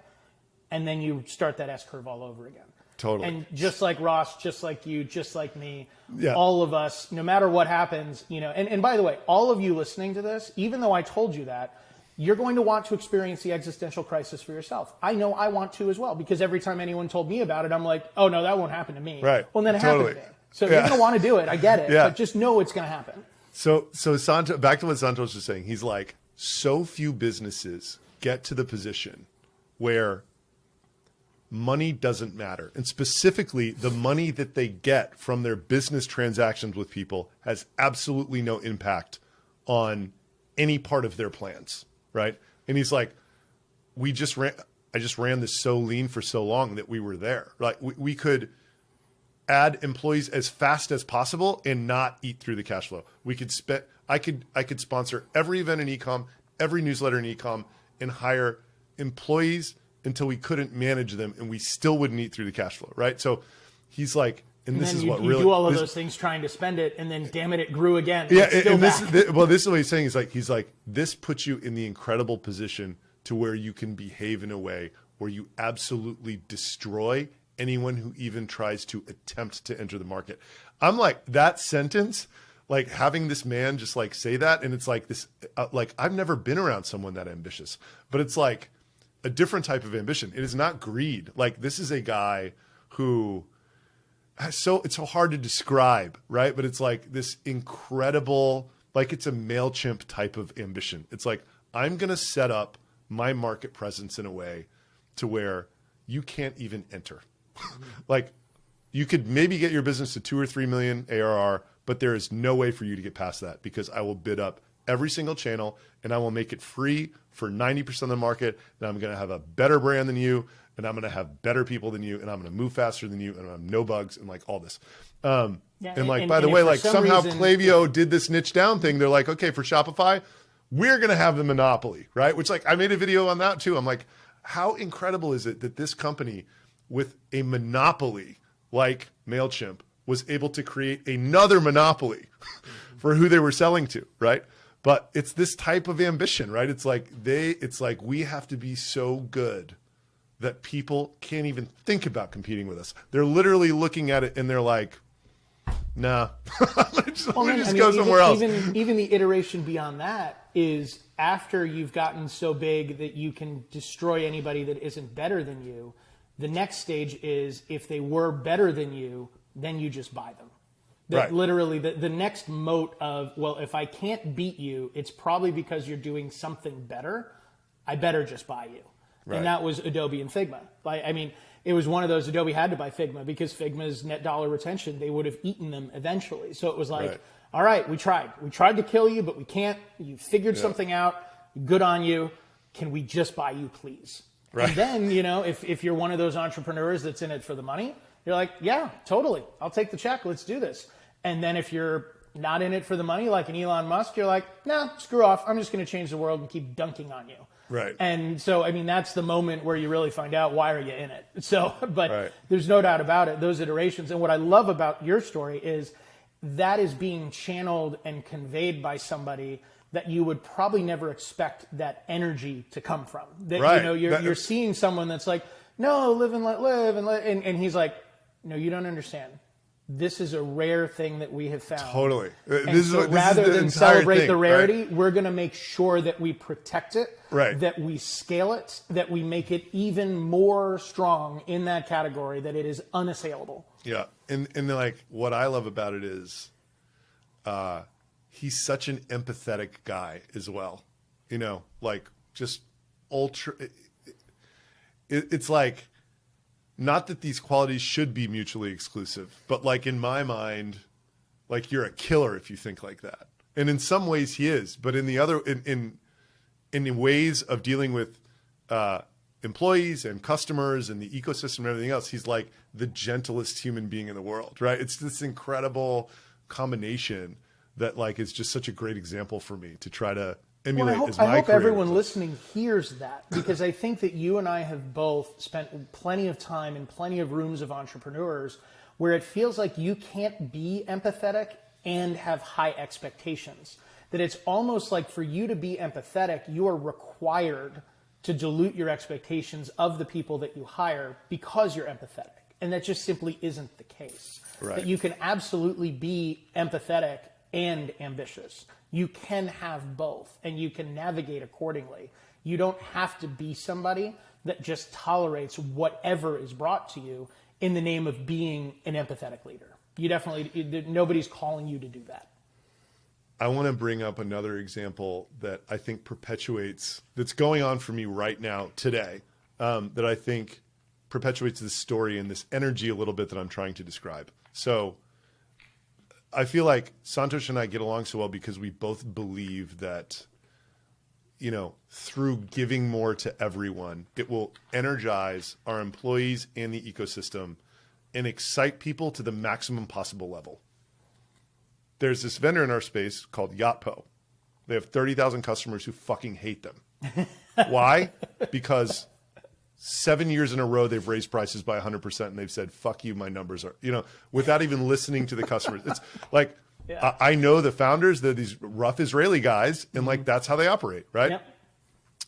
and then you start that S curve all over again. Totally. And just like Ross, just like you, just like me, Yeah. all of us, no matter what happens, and by the way, all of you listening to this, even though I told you that, you're going to want to experience the existential crisis for yourself. I know I want to as well, because every time anyone told me about it, I'm like, oh no, that won't happen to me. Right. Well, then it Totally. happened to me. So you're going to want to do it. I get it. Yeah. But just know it's going to happen. So Santo, back to what Santos was saying. He's like, so few businesses get to the position where money doesn't matter. And specifically, the money that they get from their business transactions with people has absolutely no impact on any part of their plans, right? And he's like, I just ran this so lean for so long that we were there. Like we could add employees as fast as possible and not eat through the cash flow. We could I could sponsor every event in e-com, every newsletter in e-com, and hire employees until we couldn't manage them, and we still wouldn't eat through the cash flow, right? So he's like, and this is what really... You do all of those things trying to spend it, and then, damn it grew again. Yeah, and this is what he's saying. He's like, this puts you in the incredible position to where you can behave in a way where you absolutely destroy anyone who even tries to attempt to enter the market. I'm like, that sentence, like having this man just like say that, and it's like this, like I've never been around someone that ambitious, but it's like a different type of ambition. It is not greed. Like this is a guy who has it's so hard to describe, right? But it's like this incredible, like it's a MailChimp type of ambition. It's like, I'm going to set up my market presence in a way to where you can't even enter. Like you could maybe get your business to 2 or 3 million ARR, but there is no way for you to get past that, because I will bid up every single channel and I will make it free for 90% of the market. And I'm going to have a better brand than you, and I'm going to have better people than you, and I'm going to move faster than you, and I have no bugs, and like all this. By the way, like somehow Klaviyo did this niche down thing. They're like, okay, for Shopify, we're going to have the monopoly, right? Which like I made a video on that too. I'm like, how incredible is it that this company with a monopoly like MailChimp was able to create another monopoly for who they were selling to, right? But it's this type of ambition, right? It's like we have to be so good that people can't even think about competing with us. They're literally looking at it and they're like, nah, let me just go somewhere else. Even the iteration beyond that is after you've gotten so big that you can destroy anybody that isn't better than you. The next stage is if they were better than you, then you just buy them. Right. Literally, the next moat of, well, if I can't beat you, it's probably because you're doing something better. I better just buy you. Right. And that was Adobe and Figma. I mean, it was one of those, Adobe had to buy Figma because Figma's net dollar retention, they would have eaten them eventually. So it was like, all right, we tried. We tried to kill you, but we can't. You figured something out. Good on you. Can we just buy you, please? Right. And then, if you're one of those entrepreneurs that's in it for the money, you're like, yeah, totally. I'll take the check. Let's do this. And then if you're not in it for the money, like an Elon Musk, you're like, nah, screw off. I'm just going to change the world and keep dunking on you. Right. And so, I mean, that's the moment where you really find out, why are you in it? So, but there's no doubt about it, those iterations. And what I love about your story is that is being channeled and conveyed by somebody that you would probably never expect that energy to come from. That, you're seeing someone that's like, no, live and let live. And he's like, no, you don't understand. This is a rare thing that we have found. Totally. Rather than celebrate the rarity, we're going to make sure that we protect it, that we scale it, that we make it even more strong in that category, that it is unassailable. Yeah. And like what I love about it is he's such an empathetic guy as well. Like just ultra. It's like, not that these qualities should be mutually exclusive, but like in my mind, like you're a killer if you think like that. And in some ways he is, but in the other, in ways of dealing with employees and customers and the ecosystem and everything else, he's like the gentlest human being in the world, right? It's this incredible combination that like is just such a great example for me to try to emulate as my career. I hope everyone listening hears that, because I think that you and I have both spent plenty of time in plenty of rooms of entrepreneurs where it feels like you can't be empathetic and have high expectations. That it's almost like for you to be empathetic, you are required to dilute your expectations of the people that you hire because you're empathetic. And that just simply isn't the case. Right. That you can absolutely be empathetic and ambitious. You can have both, and you can navigate accordingly. You don't have to be somebody that just tolerates whatever is brought to you in the name of being an empathetic leader. You definitely, nobody's calling you to do that. I want to bring up another example that I think perpetuates, that's going on for me right now today, that I think perpetuates this story and this energy a little bit that I'm trying to describe. So I feel like Santosh and I get along so well because we both believe that, through giving more to everyone, it will energize our employees and the ecosystem and excite people to the maximum possible level. There's this vendor in our space called Yotpo. They have 30,000 customers who fucking hate them. Why? Because 7 years in a row, they've raised prices by 100% and they've said, fuck you, my numbers are, without even listening to the customers. It's like, yeah. I know the founders, they're these rough Israeli guys, and like, that's how they operate, right? Yep.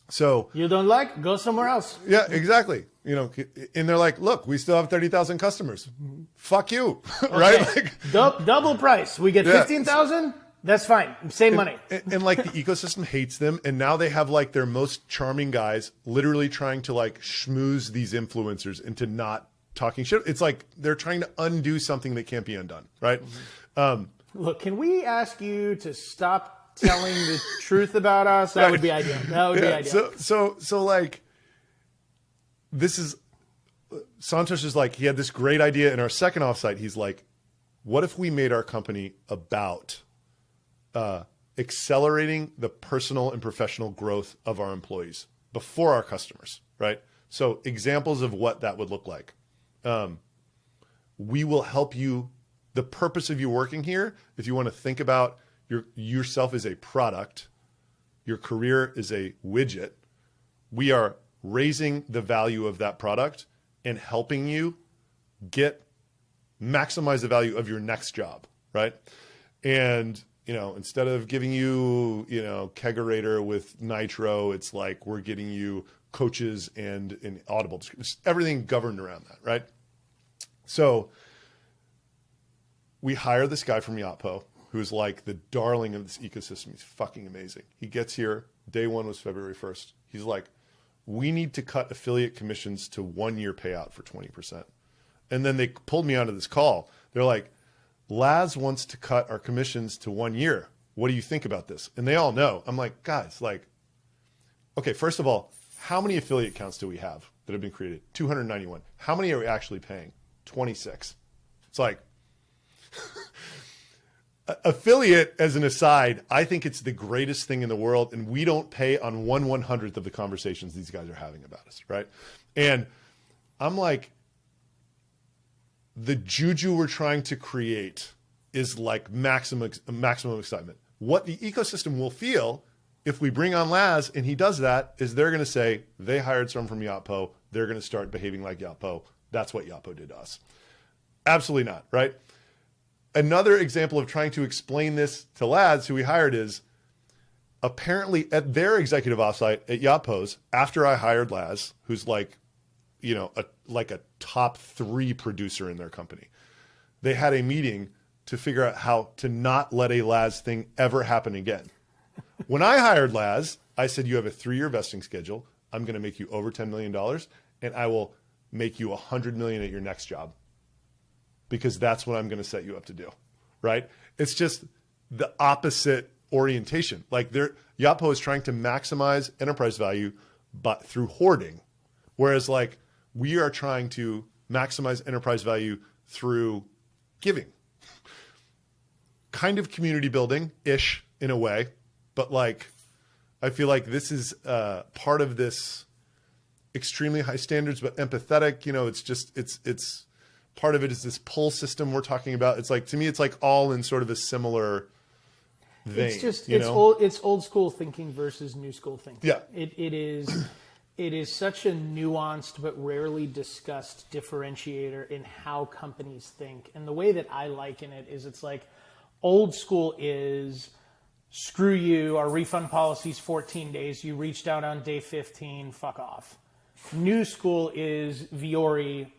So you don't like, go somewhere else. Yeah, exactly. And they're like, look, we still have 30,000 customers. Fuck you, right? Like, double price. We get 15,000. That's fine. Same money. And like the ecosystem hates them. And now they have like their most charming guys literally trying to like schmooze these influencers into not talking shit. It's like they're trying to undo something that can't be undone, right? Mm-hmm. Look, can we ask you to stop telling the truth about us? That would be ideal. That would be ideal. So like, this is, Santosh is like, he had this great idea in our second offsite. He's like, what if we made our company about accelerating the personal and professional growth of our employees before our customers, right? So examples of what that would look like. We will help you. The purpose of you working here, if you want to think about yourself as a product, your career is a widget, we are raising the value of that product and helping you maximize the value of your next job, right? And, instead of giving you, kegerator with nitro, it's like we're getting you coaches and Audible, everything governed around that, right? So we hire this guy from Yotpo, who's like the darling of this ecosystem. He's fucking amazing. He gets here. Day one was February 1st. He's like, we need to cut affiliate commissions to 1 year payout for 20%. And then they pulled me onto this call. They're like, Laz wants to cut our commissions to 1 year. What do you think about this? And they all know. I'm like, guys, like, okay, first of all, how many affiliate accounts do we have that have been created? 291. How many are we actually paying? 26. It's like, affiliate, as an aside, I think it's the greatest thing in the world, and we don't pay on 1/100th of the conversations these guys are having about us, right? And I'm like, the juju we're trying to create is like maximum excitement. What the ecosystem will feel if we bring on Laz and he does that is they're going to say they hired someone from Yotpo. They're going to start behaving like Yotpo. That's what Yotpo did to us. Absolutely not, right? Another example of trying to explain this to Laz, who we hired, is apparently at their executive offsite at Yotpo's, after I hired Laz, who's like, a top 3 producer in their company, they had a meeting to figure out how to not let a Laz thing ever happen again. When I hired Laz, I said, you have a 3-year vesting schedule. I'm going to make you over $10 million, and I will make you $100 million at your next job, because that's what I'm going to set you up to do, right? It's just the opposite orientation. Like Yotpo is trying to maximize enterprise value, but through hoarding, whereas like we are trying to maximize enterprise value through giving. Kind of community building-ish in a way, but like I feel like this is part of this extremely high standards, but empathetic. It's part of it is this pull system we're talking about. It's like, to me, it's like all in sort of a similar vein. It's just it's old school thinking versus new school thinking. Yeah, it is such a nuanced but rarely discussed differentiator in how companies think. And the way that I liken it is, it's like old school is screw you, our refund policy is 14 days, you reached out on day 15, fuck off. New school is Viore,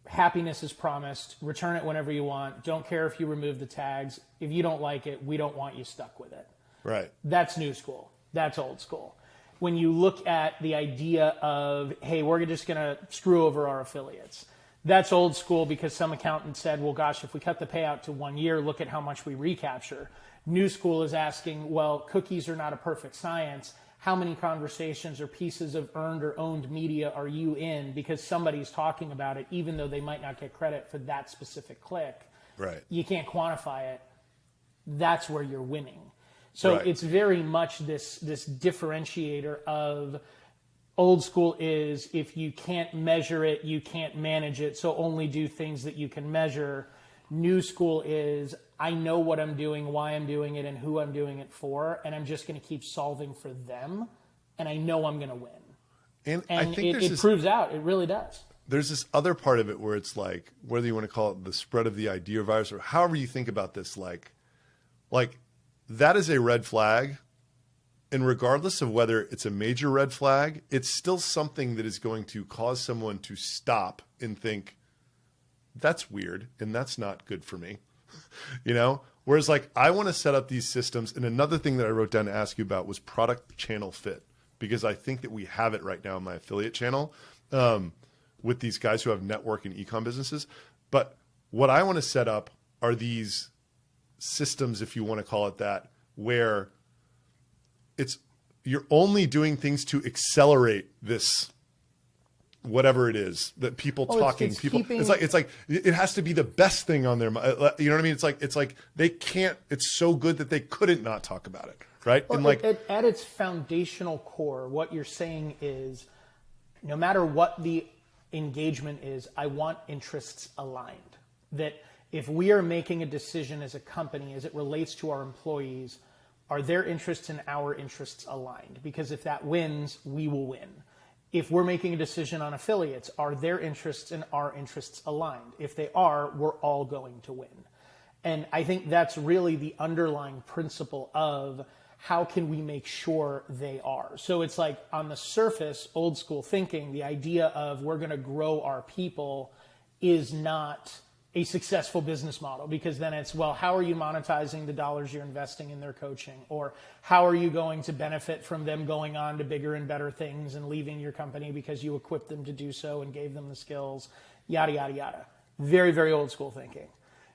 happiness is promised, return it whenever you want, don't care if you remove the tags, if you don't like it, we don't want you stuck with it. Right. That's new school. That's old school. When you look at the idea of, hey, we're just going to screw over our affiliates, that's old school because some accountant said, well, gosh, if we cut the payout to 1 year, look at how much we recapture. New school is asking, well, cookies are not a perfect science. How many conversations or pieces of earned or owned media are you in because somebody's talking about it, even though they might not get credit for that specific click? Right. You can't quantify it. That's where you're winning. So right. It's very much this differentiator of old school is if you can't measure it, you can't manage it, so only do things that you can measure. New school is I know what I'm doing, why I'm doing it, and who I'm doing it for, and I'm just going to keep solving for them, and I know I'm going to win. And I think it proves out. It really does. There's this other part of it where it's like, whether you want to call it the spread of the idea virus or however you think about this, like that is a red flag. And regardless of whether it's a major red flag, it's still something that is going to cause someone to stop and think, that's weird and that's not good for me. You know? Whereas like I want to set up these systems. And another thing that I wrote down to ask you about was product channel fit, because I think that we have it right now in my affiliate channel with these guys who have network and e-com businesses. But what I want to set up are these systems, if you want to call it that, where you're only doing things to accelerate this, whatever it is that people talking, it's like it has to be the best thing on their mind. You know what I mean? It's like they can't. It's so good that they couldn't not talk about it, right? Well, and like at its foundational core, what you're saying is, no matter what the engagement is, I want interests aligned. That if we are making a decision as a company as it relates to our employees, are their interests and our interests aligned? Because if that wins, we will win. If we're making a decision on affiliates, are their interests and our interests aligned? If they are, we're all going to win. And I think that's really the underlying principle of how can we make sure they are. So it's like on the surface, old school thinking, the idea of we're going to grow our people is not a successful business model, because then it's, well, how are you monetizing the dollars you're investing in their coaching? Or how are you going to benefit from them going on to bigger and better things and leaving your company because you equipped them to do so and gave them the skills, yada, yada, yada. Very, very old school thinking.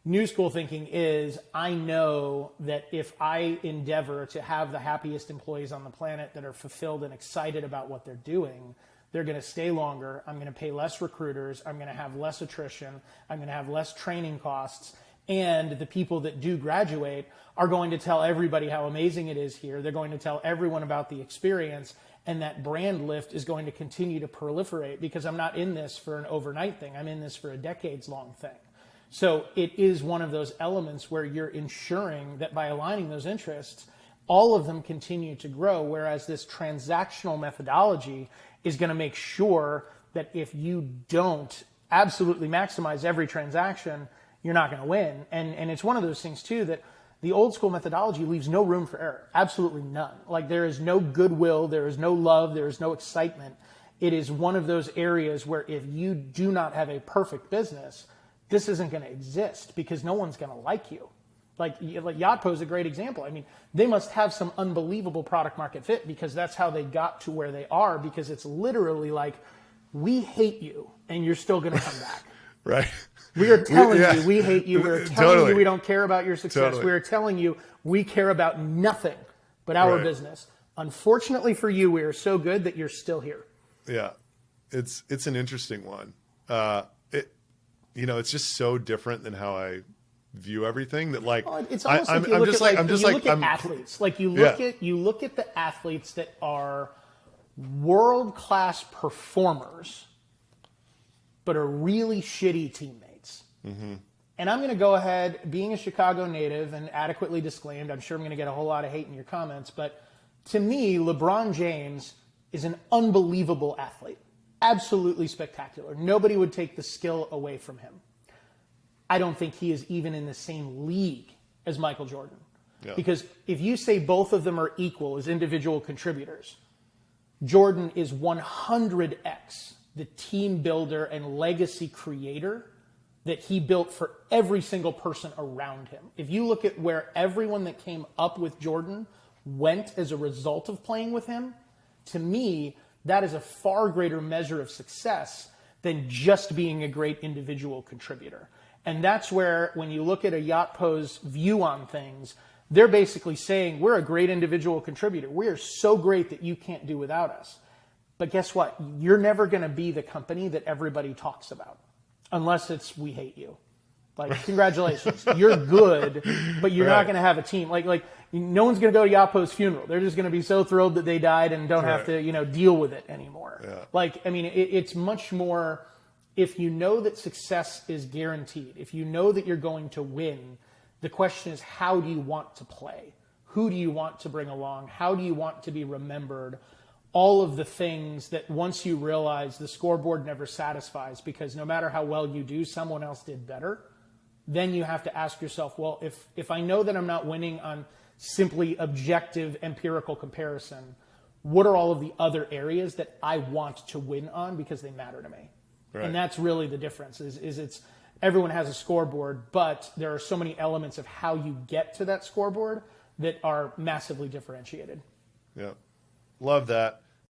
New school thinking is, I know that if I endeavor to have the happiest employees on the planet that are fulfilled and excited about what they're doing, they're going to stay longer. I'm going to pay less recruiters. I'm going to have less attrition. I'm going to have less training costs. And the people that do graduate are going to tell everybody how amazing it is here. They're going to tell everyone about the experience. And that brand lift is going to continue to proliferate, because I'm not in this for an overnight thing. I'm in this for a decades-long thing. So it is one of those elements where you're ensuring that by aligning those interests, all of them continue to grow, whereas this transactional methodology is going to make sure that if you don't absolutely maximize every transaction, you're not going to win. And it's one of those things, too, that the old school methodology leaves no room for error. Absolutely none. Like, there is no goodwill, there is no love, there is no excitement. It is one of those areas where if you do not have a perfect business, this isn't going to exist, because no one's going to like you. Like Yotpo is a great example. I mean, they must have some unbelievable product market fit, because that's how they got to where they are, because it's literally like, we hate you and you're still going to come back. right. We are telling you we hate you. We're telling you we don't care about your success. Totally. We are telling you we care about nothing but our business. Unfortunately for you, we are so good that you're still here. Yeah. It's an interesting one. It's just so different than how I view everything, that like, it's almost like you look at athletes. Like you look at the athletes that are world-class performers, but are really shitty teammates. Mm-hmm. And I'm going to go ahead, being a Chicago native and adequately disclaimed, I'm sure I'm going to get a whole lot of hate in your comments, but to me, LeBron James is an unbelievable athlete. Absolutely spectacular. Nobody would take the skill away from him. I don't think he is even in the same league as Michael Jordan. Yeah. Because if you say both of them are equal as individual contributors, Jordan is 100x the team builder and legacy creator that he built for every single person around him. If you look at where everyone that came up with Jordan went as a result of playing with him, to me, that is a far greater measure of success than just being a great individual contributor. And that's where, when you look at a Yachtpo's view on things, they're basically saying, we're a great individual contributor. We are so great that you can't do without us. But guess what? You're never going to be the company that everybody talks about, unless it's, we hate you. Like, congratulations, you're good, but you're not going to have a team. Like no one's going to go to Yachtpo's funeral. They're just going to be so thrilled that they died and don't have to, deal with it anymore. Yeah. Like, I mean, it's much more, if you know that success is guaranteed, if you know that you're going to win, the question is, how do you want to play? Who do you want to bring along? How do you want to be remembered? All of the things that once you realize the scoreboard never satisfies, because no matter how well you do, someone else did better. Then you have to ask yourself, well, if I know that I'm not winning on simply objective empirical comparison, what are all of the other areas that I want to win on because they matter to me? Right. And that's really the difference, is it's everyone has a scoreboard, but there are so many elements of how you get to that scoreboard that are massively differentiated. Yeah. Love that.